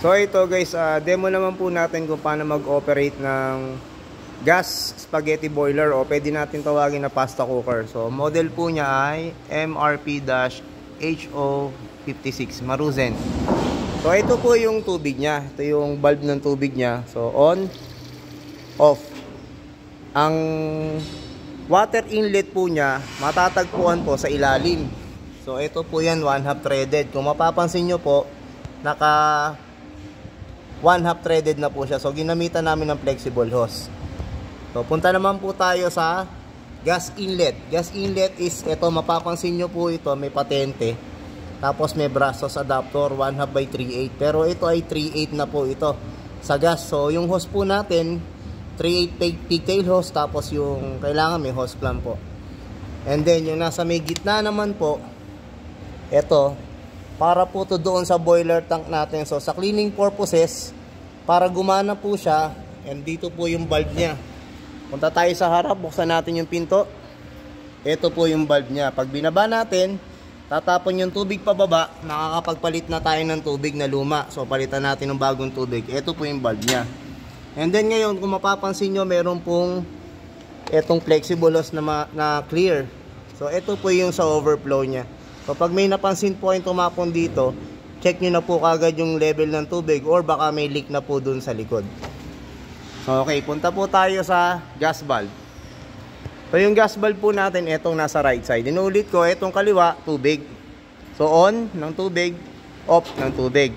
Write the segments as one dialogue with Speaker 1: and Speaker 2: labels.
Speaker 1: So ito guys, demo naman po natin kung paano mag-operate ng gas spaghetti boiler o pwede natin tawagin na pasta cooker. So model po niya ay MRP-HO56 Maruzen. So ito po yung tubig niya. Ito yung bulb ng tubig niya. So on, off. Ang water inlet po niya matatagpuan po sa ilalim. So ito po yan, 1/2 threaded. Kung mapapansin nyo po, naka 1/2 threaded na po siya. So ginamitan namin ng flexible hose. So punta naman po tayo sa gas inlet. Gas inlet is ito, mapapansin nyo po ito, may patente. Tapos may brazos adapter 1/2 by 3/8. Pero ito ay 3/8 na po ito sa gas. So yung hose po natin 3/8 pigtail hose, tapos yung kailangan may hose clamp po. And then yung nasa may gitna naman po, ito para po to doon sa boiler tank natin. So sa cleaning purposes, para gumana po siya, and dito po yung bulb niya. Punta tayo sa harap, buksan natin yung pinto. Ito po yung bulb niya. Pag binaba natin, tatapon yung tubig pababa, nakakapagpalit na tayo ng tubig na luma. So palitan natin ng bagong tubig. Ito po yung bulb niya. And then ngayon, kung mapapansin nyo, meron pong etong flexible hose na clear. So ito po yung sa overflow niya. So pag may napansin po yung tumapon dito, check nyo na po kagad yung level ng tubig or baka may leak na po dun sa likod. So okay, punta po tayo sa gas valve. So yung gas valve po natin, etong nasa right side. Inulit ko, etong kaliwa, tubig. So on ng tubig, off ng tubig.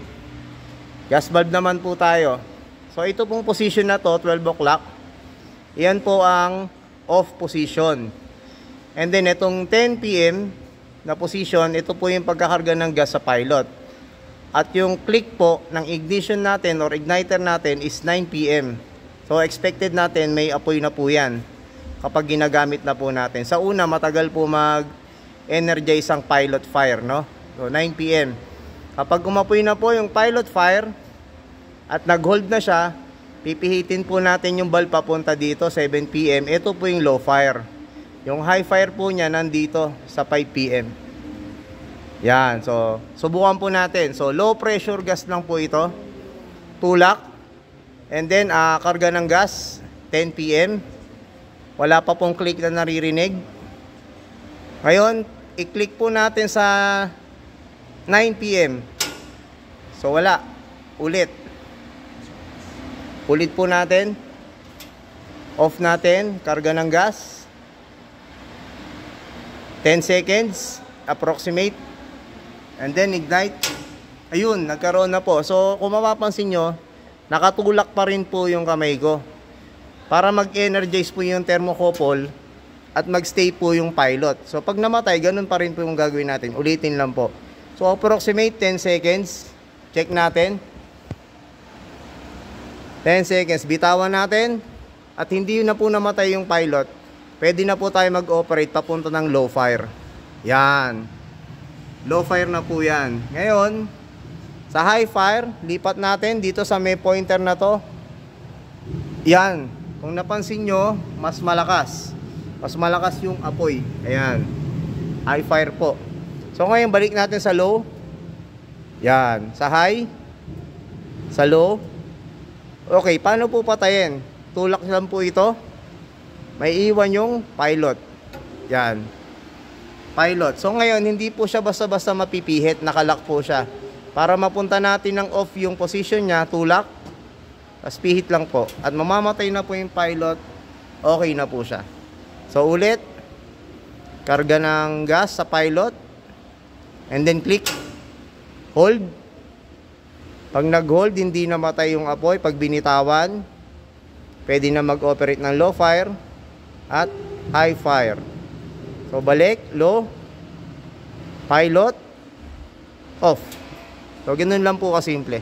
Speaker 1: Gas valve naman po tayo. So ito pong position na to, 12 o'clock. Yan po ang off position. And then itong 10 PM na position, ito po yung pagkakarga ng gas sa pilot. At yung click po ng ignition natin or igniter natin is 9 PM. So expected natin may apoy na po yan kapag ginagamit na po natin. Sa una, matagal po mag-energize ang pilot fire, no? So 9 PM. Kapag umapoy na po yung pilot fire at nag-hold na siya, pipihitin po natin yung bulb papunta dito, 7 PM. Ito po yung low fire. Yung high fire po niya nandito sa 5 PM. Yan, so subukan po natin. So low pressure gas lang po ito. Tulak. And then karga ng gas 10 PM. Wala pa pong click na naririnig. Ngayon, i-click po natin sa 9 PM. So wala. Ulit po natin. Off natin, karga ng gas. 10 seconds, approximate. And then ignite. Ayun, nagkaroon na po. So kung mapapansin nyo, nakatulak pa rin po yung kamay ko. Para mag-energize po yung thermocouple at mag-stay po yung pilot. So pag namatay, ganun pa rin po yung gagawin natin. Ulitin lang po. So approximate 10 seconds. Check natin. 10 seconds. Bitawan natin. At hindi na po namatay yung pilot. Pwede na po tayo mag-operate papunta ng low fire. Yan. Low fire na po yan. Ngayon, sa high fire, lipat natin dito sa may pointer na to. Yan. Kung napansin nyo, mas malakas. Mas malakas yung apoy. Ayan. High fire po. So ngayon, balik natin sa low. Yan. Sa high. Sa low. Okay, paano po patayin? Tulak lang po ito. May iwan yung pilot. Yan. Pilot. So ngayon, hindi po siya basta-basta mapipihit. Nakalock po siya. Para mapunta natin ng off yung position niya, tulak. Tapos pihit lang po. At mamamatay na po yung pilot. Okay na po siya. So ulit. Karga ng gas sa pilot. And then click. Hold. Pag nag-hold, hindi namatay yung apoy. Pag binitawan, pwede na mag-operate ng low fire at high fire. So balik, low, pilot, off. So ganun lang po kasimple.